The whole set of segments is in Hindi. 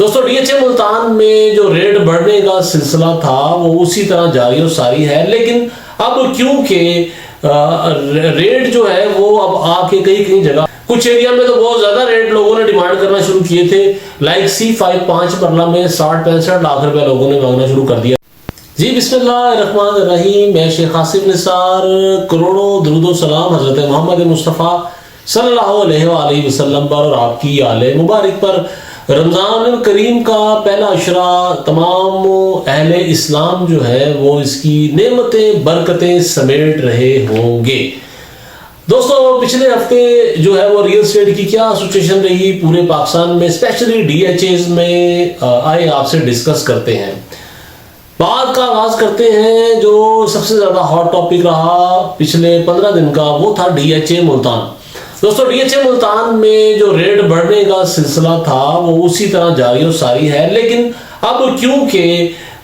दोस्तों डीएचए मुल्तान में जो रेट बढ़ने का सिलसिला था वो उसी तरह जारी और सारी है, लेकिन अब क्योंकि रेट जो है वो अब आके कई कई जगह कुछ एरिया में तो बहुत ज्यादा रेट लोगों ने डिमांड करना शुरू किए थे। लाइक C5 5 मरला में 60-65 लाख रुपए लोगों ने मांगना शुरू कर दिया। जी बिस्मिल्लाहिर्रहमानिर्रहीम। मैं शेख आसिफ निसार, करोड़ों दुरूद सलाम हजरत मोहम्मद मुस्तफ़ा सल्लल्लाहु अलैहि वसल्लम पर और आपकी आले मुबारक पर। रमज़ान करीम का पहला अशरा तमाम अहले इस्लाम जो है वो इसकी नेमतें बरकतें समेट रहे होंगे। दोस्तों पिछले हफ्ते जो है वो रियल एस्टेट की क्या सिचुएशन रही पूरे पाकिस्तान में, स्पेशली डीएचएस में, आए आपसे डिस्कस करते हैं। बात का आगाज करते हैं जो सबसे ज्यादा हॉट टॉपिक रहा पिछले 15 दिन का, वो था डीएचए मुल्तान। दोस्तों डीएचए मुल्तान में जो रेट बढ़ने का सिलसिला था वो उसी तरह जारी और सारी है, लेकिन अब क्योंकि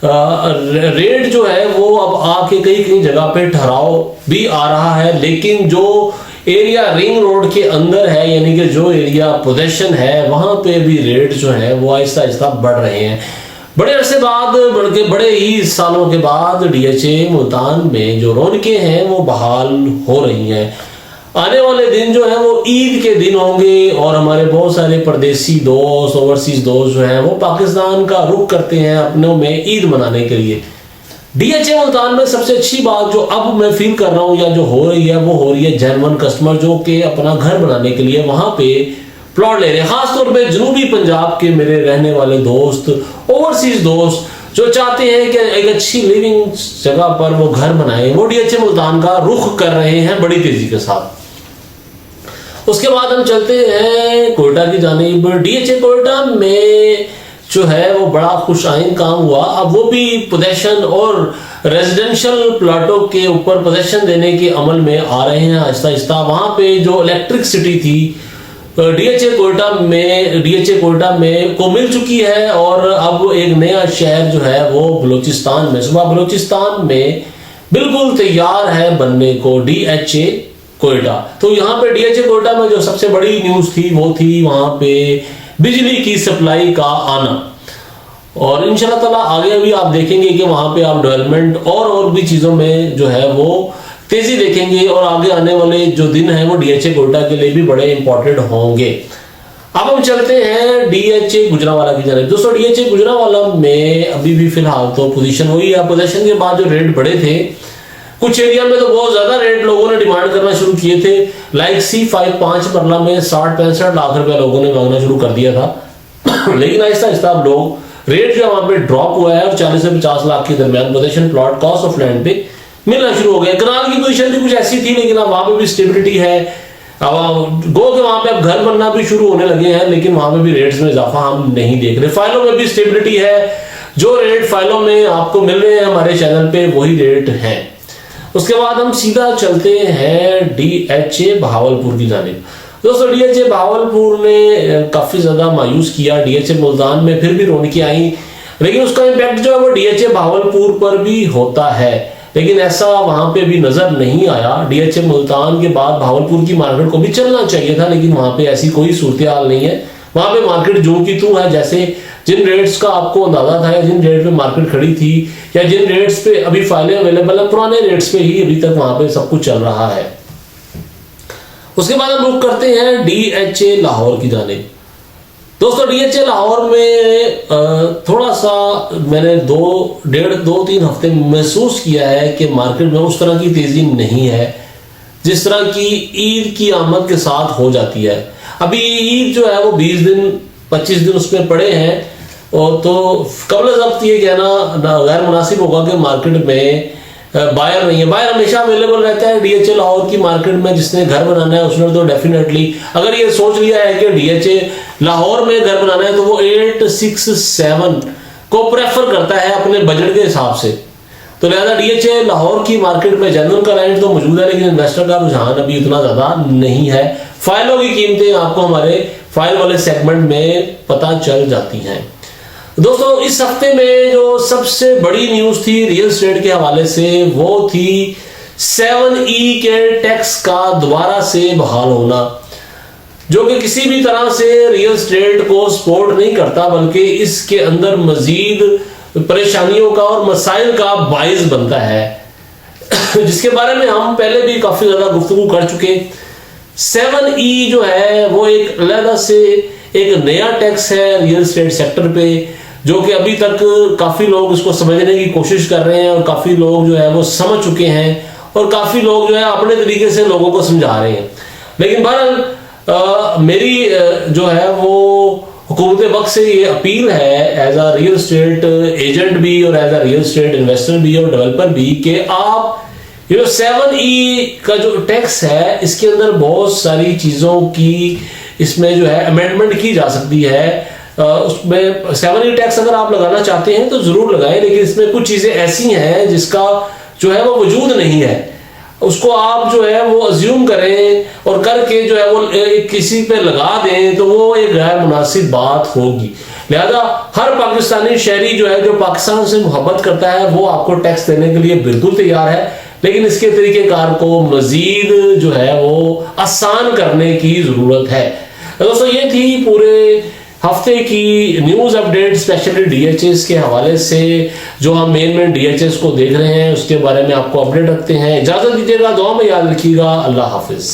रेट जो है वो अब आके कई कई जगह पे ठहराव भी आ रहा है, लेकिन जो एरिया रिंग रोड के अंदर है यानी कि जो एरिया पोजेशन है वहां पे भी रेट जो है वो आहिस्ता आहिस्ता बढ़ रहे हैं। बड़े अरसे बाद, बड़े ही सालों के बाद डीएचए मुल्तान में जो रौनकें हैं वो बहाल हो रही हैं। आने वाले दिन जो है वो ईद के दिन होंगे और हमारे बहुत सारे परदेसी दोस्त, ओवरसीज दोस्त जो हैं वो पाकिस्तान का रुख करते हैं अपनों में ईद मनाने के लिए। डीएचए मुल्तान में सबसे अच्छी बात जो अब मैं फील कर रहा हूँ या जो हो रही है वो हो रही है जेन्युइन कस्टमर जो कि अपना घर बनाने के लिए वहां पे प्लॉट ले रहे हैं। खासतौर पे जनूबी पंजाब के मेरे रहने वाले दोस्त, ओवरसीज दोस्त जो चाहते हैं कि एक अच्छी लिविंग जगह पर वो घर बनाए, वो डीएचए मुल्तान का रुख कर रहे हैं बड़ी तेजी के साथ। उसके बाद हम चलते हैं कोयटा की जानिब। डीएचए कोयटा में जो है वो बड़ा खुशाइन काम हुआ। अब वो भी पोजेशन और रेजिडेंशियल प्लाटों के ऊपर पोजेशन देने के अमल में आ रहे हैं आहिस्ता आहिस्ता। वहां पे जो इलेक्ट्रिसिटी थी डीएचए कोयटा में को मिल चुकी है और अब एक नया शहर जो है वो बलूचिस्तान में, सुबह बलूचिस्तान में बिल्कुल तैयार है बनने को, डीएचए कोयटा। तो यहाँ पे डीएचए कोयटा में जो सबसे बड़ी न्यूज थी वो थी वहां पे बिजली की सप्लाई का आना, और इंशाल्लाह ताला आगे भी आप देखेंगे कि वहां पे आप डेवलपमेंट और भी चीजों में जो है वो तेजी देखेंगे और आगे आने वाले जो दिन है वो डीएचए कोयटा के लिए भी बड़े इंपॉर्टेंट होंगे। अब हम चलते हैं डीएचए गुजरावाला की जानिब। दोस्तों डीएचए गुजरावाला में अभी भी फिलहाल तो पोजीशन वही है। पोजीशन के बाद जो रेट बढ़े थे कुछ एरिया में तो बहुत ज्यादा रेट लोगों ने डिमांड करना शुरू किए थे। लाइक C5 5 मरला में 60-65 लाख रुपए लोगों ने मांगना शुरू कर दिया था लेकिन आहिस्ता आहिस्ता अब लोग रेट जो वहां पे ड्रॉप हुआ है और 40 से 50 लाख के दरमियान position plot cost of land पे मिलना शुरू हो गया। कनाल की पोजीशन भी कुछ ऐसी थी लेकिन अब वहां पे भी स्टेबिलिटी है। अब गो के वहां पे अब घर बनना भी शुरू होने लगे हैं, लेकिन वहां पे भी रेट्स में इजाफा हम नहीं देख रहे। फाइलों में भी स्टेबिलिटी है, जो रेट फाइलों में आपको मिल रहे हैं हमारे चैनल पे वही रेट है। उसके बाद हम सीधा चलते हैं डीएचए बहावलपुर की जानिब। दोस्तों डीएचए बहावलपुर ने काफी ज्यादा मायूस किया। डीएचए मुल्तान में फिर भी रौनकें आई, लेकिन उसका इंपैक्ट जो है वो डीएचए बहावलपुर पर भी होता है, लेकिन ऐसा वहां पे भी नजर नहीं आया। डीएचए मुल्तान के बाद बहावलपुर की मार्केट को भी चलना चाहिए था, लेकिन वहां पे ऐसी कोई सूरत हाल नहीं है। वहां पे मार्केट जो की तू है, जैसे जिन रेट्स का आपको अंदाजा था या जिन रेट पे मार्केट खड़ी थी या जिन रेट्स पे अभी फाइलें अवेलेबल है, पुराने रेट्स पे ही अभी तक वहां पे सब कुछ चल रहा है। उसके बाद हम रुक करते हैं डीएचए लाहौर की जानिब। दोस्तों डीएचए लाहौर में थोड़ा सा मैंने 2-3 हफ्ते महसूस किया है कि मार्केट में उस तरह की तेजी नहीं है जिस तरह की ईद की आमद के साथ हो जाती है। अभी ईद जो है वो 20 दिन 25 दिन उसमें पड़े हैं, और तो कबल ज़ब्त ये कहना गैर मुनासिब होगा कि मार्केट में बायर नहीं है। बायर हमेशा अवेलेबल रहता है डीएचए लाहौर की मार्केट में। जिसने घर बनाना है उसने तो डेफिनेटली अगर ये सोच लिया है कि डीएचए लाहौर में घर बनाना है तो वो 867 को प्रेफर करता है अपने बजट के हिसाब से। तो लिहाजा डीएचए लाहौर की मार्केट में जेन्युइन का रेंज तो मौजूद है, लेकिन इन्वेस्टर का रुझान अभी उतना ज्यादा नहीं है। फाइलों की कीमतें आपको हमारे फाइल वाले सेगमेंट में पता चल जाती हैं। दोस्तों इस हफ्ते में जो सबसे बड़ी न्यूज थी रियल एस्टेट के हवाले से वो थी 7E के टैक्स का दोबारा से बहाल होना। जो कि किसी भी तरह से रियल एस्टेट को सपोर्ट नहीं करता, बल्कि इसके अंदर मजीद परेशानियों का और मसाइल का बाइस बनता है, जिसके बारे में हम पहले भी काफी ज्यादा गुफ्तगू कर चुके। 7E जो है वो एक अलग से एक नया टैक्स है रियल एस्टेट सेक्टर पे, जो कि अभी तक काफी लोग इसको समझने की कोशिश कर रहे हैं और काफी लोग जो है वो समझ चुके हैं और काफी लोग जो है अपने तरीके से लोगों को समझा रहे हैं। लेकिन बहरहाल मेरी जो है वो हुकूमत वक्त से ये अपील है as a real estate agent भी और as a real estate investor भी और डेवलपर भी, कि आप 7E का जो टैक्स है इसके अंदर बहुत सारी चीजों की इसमें जो है अमेंडमेंट की जा सकती है। उसमें 7E टैक्स अगर आप लगाना चाहते हैं तो जरूर लगाएं, लेकिन इसमें कुछ चीजें ऐसी हैं जिसका जो है वो वजूद नहीं है, उसको आप जो है वो अज्यूम करें और करके जो है वो किसी पे लगा दें तो वो एक गैर मुनासिब बात होगी। लिहाजा हर पाकिस्तानी शहरी जो है जो पाकिस्तान से मोहब्बत करता है वो आपको टैक्स देने के लिए बिल्कुल तैयार है, लेकिन इसके तरीकेकार को मजीद जो है वो आसान करने की जरूरत है। दोस्तों ये थी पूरे हफ्ते की न्यूज अपडेट, स्पेशली डीएचएस के हवाले से। जो हम मेन डीएचएस को देख रहे हैं उसके बारे में आपको अपडेट रखते हैं। इजाजत दीजिएगा, दुआ में याद रखिएगा। अल्लाह हाफिज।